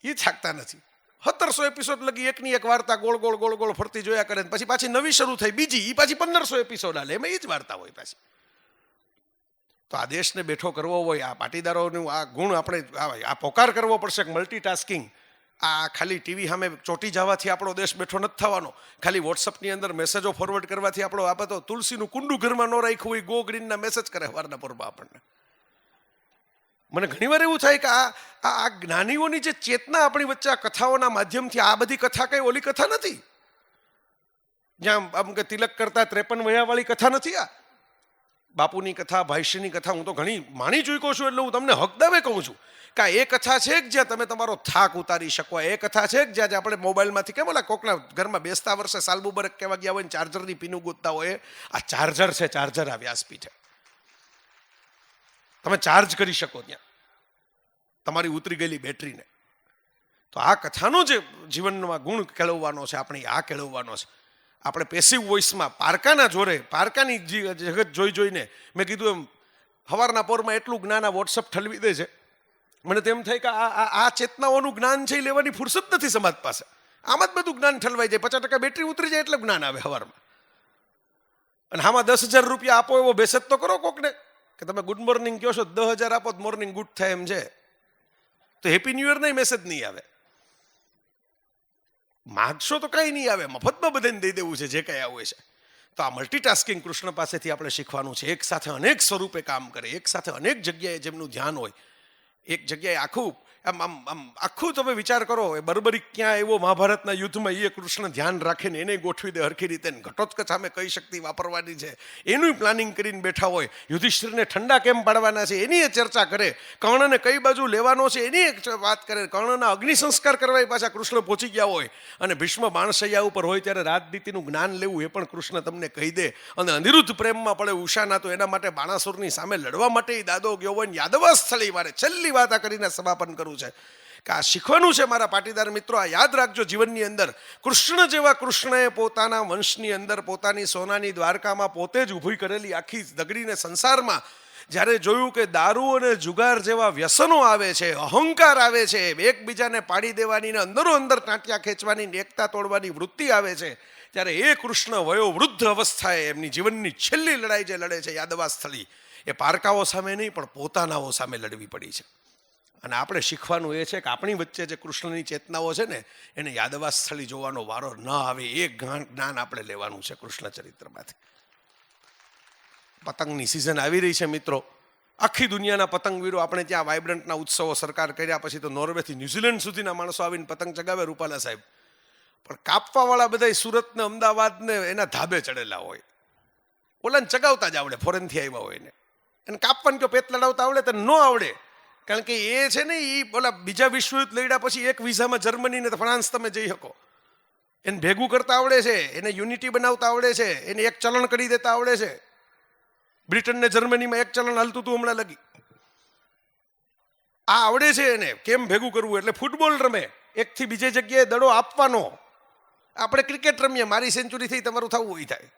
એ થાકતા નથી. 1700 એપિસોડ લગી એકની એક વાર્તા ગોળ ગોળ ગોળ ગોળ ફરતી જોયા કરે, પછી પાછી નવી શરૂ થઈ બીજી, એ પાછી 1500 એપિસોડ હાલે, એમાં એ જ વાર્તા હોય પાછી. તો આ દેશને બેઠો કરવો હોય, આ પાટીદારોનું આ ગુણ આપણે આ પોકાર કરવો પડશે. મલ્ટીટાસ્કિંગ, આ ખાલી ટીવી સામે ચોટી જવાથી આપણો દેશ બેઠો નથી થવાનો. ખાલી વોટ્સઅપની અંદર મેસેજો ફોરવર્ડ કરવાથી આપણો આપણે તો તુલસીનું કુંડું ઘરમાં ન રાખ્યું હોય, ગો ગ્રીનના મેસેજ કરે સવારના પૂર્વમાં આપણને. મને ઘણીવાર એવું થાય કે આ જ્ઞાનીઓની જે ચેતના આપણી વચ્ચે આ કથાઓના માધ્યમથી, આ બધી કથા કઈ ઓલી કથા નથી જ્યાં આમ કે તિલક કરતા 53 વયાવાળી કથા નથી. આ બાપુની કથા, ભાઈશ્રીની કથા હું તો ઘણી માણી ચૂક્યો છું, એટલે હું તમને હકદાવે કહું છું કે એ કથા છે કે જ્યાં તમે તમારો થાક ઉતારી શકો. એ કથા છે કે જ્યાં આપણે મોબાઈલમાંથી કેમ ઓલા કોકના ઘરમાં બેસતા વર્ષે સાલબુબરક કહેવા ગયા હોય ને ચાર્જરની પીનું ગોતતા હોય, આ ચાર્જર છે. ચાર્જર આ વ્યાસપીઠ છે, તમે ચાર્જ કરી શકો ત્યાં તમારી ઉતરી ગયેલી બેટરીને. તો આ કથાનો જે જીવનમાં ગુણ કેળવવાનો છે, આપણે આ કેળવવાનો છે. આપણે પેસિવ વોઇસમાં પારકાના જોરે, પારકાની જગત જોઈ જોઈને, મેં કીધું એમ સવારના પોરમાં એટલું જ્ઞાન આ વોટ્સઅપ ઠલવી દે છે. મને તેમ થાય કે આ ચેતનાઓનું જ્ઞાન છે એ લેવાની ફુરસત નથી સમાજ પાસે. આમાં જ બધું જ્ઞાન ઠલવાઈ જાય. 50% બેટરી ઉતરી જાય એટલે જ્ઞાન આવે સવારમાં. અને આમાં 10,000 રૂપિયા આપો એવો બેસત તો કરો કોકને કે તમે ગુડ મોર્નિંગ કહો છો, 10,000 આપો તો મોર્નિંગ ગુડ થાય એમ છે, તો હેપી ન્યૂ યર નહીં મેસેજ નહીં આવે. માગશો તો કંઈ નહીં આવે, મફતમાં બધાને દઈ દેવું છે જે કંઈ આવું છે. તો આ મલ્ટીટાસ્કિંગ કૃષ્ણ પાસેથી આપણે શીખવાનું છે. એક સાથે અનેક સ્વરૂપે કામ કરે, એક સાથે અનેક જગ્યાએ જેમનું ધ્યાન હોય, એક જગ્યાએ આખું આખું તમે વિચાર કરો. એ બર્બરી ક્યાં એવો મહાભારતના યુદ્ધમાં એ કૃષ્ણ ધ્યાન રાખીને એને ગોઠવી દે હરખી રીતે, ઘટોત્કચ સામે કઈ શક્તિ વાપરવાની છે એનું પ્લાનિંગ કરીને બેઠા હોય. યુધિષ્ઠિરને ઠંડા કેમ પાડવાના છે એની ચર્ચા કરે, કર્ણને કઈ બાજુ લેવાનો છે એની વાત કરે, કર્ણના અગ્નિ સંસ્કાર કરવા પાછા કૃષ્ણ પહોંચી ગયા હોય, અને ભીષ્મ બાણશૈયા ઉપર હોય ત્યારે રાજનીતિનું જ્ઞાન લેવું એ પણ કૃષ્ણ તમને કહી દે. અને અનિરુદ્ધ પ્રેમમાં પડે ઉષાના, તો એના માટે બાણાસુરની સામે લડવા માટે દાદો ગયો હોય ને યાદવાસ્થળી મારે છેલ્લી વાત આ કરીને સમાપન કરું છે કે આ શીખવાનું છે મારા પાટીદાર મિત્રો. આ યાદ રાખજો જીવનની અંદર. કૃષ્ણ જેવા કૃષ્ણએ પોતાના વંશની અંદર પોતાની સોનાની દ્વારકામાં પોતે જ ઊભી કરેલી આખી દગડીને સંસારમાં જ્યારે જોયું કે દારૂ અને જુગાર જેવા વ્યસનો આવે છે, અહંકાર આવે છે, એકબીજાને પાડી દેવાની ને અંદરો અંદર ટાંટિયા ખેંચવાની, એકતા તોડવાની વૃત્તિ આવે છે, ત્યારે એ કૃષ્ણ વયો વૃદ્ધ અવસ્થાએ એમની જીવનની છેલ્લી લડાઈ જે લડે છે યાદવા સ્થળી, એ પારકાઓ સામે નહીં પણ પોતાનાઓ સામે લડવી પડી છે. અને આપણે શીખવાનું એ છે કે આપણી વચ્ચે જે કૃષ્ણની ચેતનાઓ છે ને એને યાદવા સ્થળી જોવાનો વારો ન આવે, એ જ્ઞાન આપણે લેવાનું છે કૃષ્ણ ચરિત્રમાંથી. પતંગની સિઝન આવી રહી છે મિત્રો. આખી દુનિયાના પતંગવીરો, આપણે ત્યાં વાઇબ્રન્ટના ઉત્સવો સરકાર કર્યા પછી તો નોર્વેથી ન્યુઝીલેન્ડ સુધીના માણસો આવીને પતંગ ચગાવે રૂપાલા સાહેબ. પણ કાપવાવાળા બધા સુરત ને અમદાવાદ ને એના ધાબે ચડેલા હોય. ઓલાને ચગાવતા જ આવડે, ફોરેનથી આવ્યા હોય ને. એને કાપવાનું કયો પેટ લડાવતા આવડે તો ન આવડે, કારણ કે એ છે ને એ ઓલા બીજા વિશ્વયુદ્ધ લડ્યા પછી એક વિઝામાં જર્મની ને ફ્રાન્સ તમે જઈ શકો. એને ભેગું કરતા આવડે છે, એને યુનિટી બનાવતા આવડે છે, એને એક ચલણ કરી દેતા આવડે છે. બ્રિટન ને જર્મનીમાં એક ચલણ હાલતું હતું હમણાં લગી. આ આવડે છે એને કેમ ભેગું કરવું. એટલે ફૂટબોલ રમે, એકથી બીજે જગ્યાએ દડો આપવાનો. આપણે ક્રિકેટ રમીએ, મારી સેન્ચુરી થઈ તમારું થવું હોય થાય,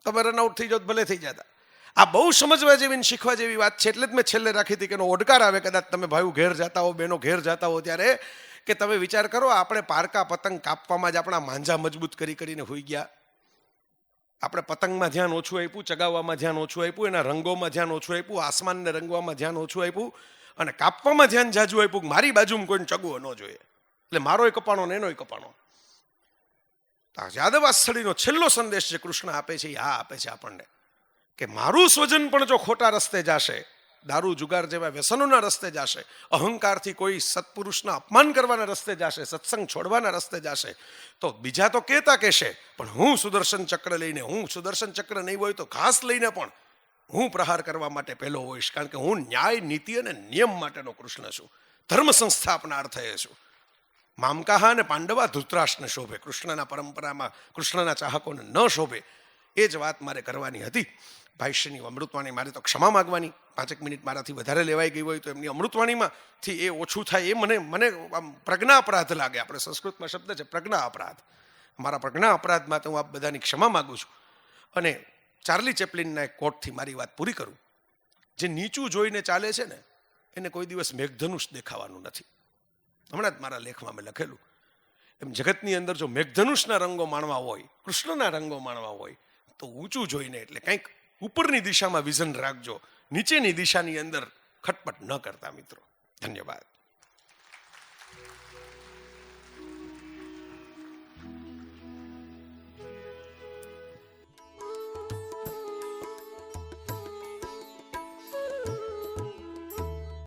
તમે રનઆઉટ થઈ જાઓ ભલે થઈ જતા. આ બહુ સમજવા જેવી ને શીખવા જેવી વાત છે. એટલે જ મેં છેલ્લે રાખી હતી કે એનો ઓડકાર આવે કદાચ તમે ભાઈઓ ઘેર જતા હો, બહેનો ઘેર જતા હો ત્યારે, કે તમે વિચાર કરો આપણે પારકા પતંગ કાપવામાં જ આપણા માંજા મજબૂત કરી કરીને હોઈ ગયા. આપણે પતંગમાં ધ્યાન ઓછું આપ્યું, ચગાવવામાં ધ્યાન ઓછું આપ્યું, એના રંગોમાં ધ્યાન ઓછું આપ્યું, આસમાનને રંગવામાં ધ્યાન ઓછું આપ્યું, અને કાપવામાં ધ્યાન જાજુ આપ્યું. મારી બાજુમાં કોઈને ચગવો ન જોઈએ, એટલે મારોય કપાણો ને એનોય કપાણો. યાદવા સ્થળીનો છેલ્લો સંદેશ જે કૃષ્ણ આપે છે એ આ આપે છે આપણને, કે મારું સ્વજન પણ જો ખોટા રસ્તે જશે, દારૂ જુગાર જેવા વ્યસનોના રસ્તે જશે, અહંકારથી કોઈ સત્પુરુષના અપમાન કરવાના રસ્તે જશે, સત્સંગ છોડવાના રસ્તે જશે, તો બીજા તો કહેતા કહેશે, પણ હું સુદર્શન ચક્ર લઈને, હું સુદર્શન ચક્ર નહીં હોય તો ઘાસ લઈને પણ હું પ્રહાર કરવા માટે પહેલો હોઈશ, કારણ કે હું ન્યાય, નીતિ અને નિયમ માટેનો કૃષ્ણ છું, ધર્મ સંસ્થાપનાર્થે છું. મામકાહા અને પાંડવા ધૃતરાષ્ટ્રને શોભે, કૃષ્ણના પરંપરામાં કૃષ્ણના ચાહકોને ન શોભે. એ જ વાત મારે કરવાની હતી. ભાઈશ્રીની અમૃતવાણી મારે તો ક્ષમા માગવાની, 5 મિનિટ મારાથી વધારે લેવાઈ ગઈ હોય તો એમની અમૃતવાણીમાંથી એ ઓછું થાય એ મને આમ પ્રજ્ઞા અપરાધ લાગે. આપણે સંસ્કૃતમાં શબ્દ છે પ્રજ્ઞા અપરાધ. મારા પ્રજ્ઞા અપરાધમાં તો હું આપ બધાની ક્ષમા માગું છું. અને ચાર્લી ચેપ્લિનના એક કોટથી મારી વાત પૂરી કરું. જે નીચું જોઈને ચાલે છે ને એને કોઈ દિવસ મેઘધનુષ દેખાવાનું નથી. હમણાં જ મારા લેખમાં મેં લખેલું એમ, જગતની અંદર જો મેઘધનુષના રંગો માણવા હોય, કૃષ્ણના રંગો માણવા હોય તો ઊંચું જોઈને, એટલે કંઈક ઉપરની દિશામાં વિઝન રાખજો, નીચેની દિશાની અંદર ખટપટ ન કરતા મિત્રો. ધન્યવાદ.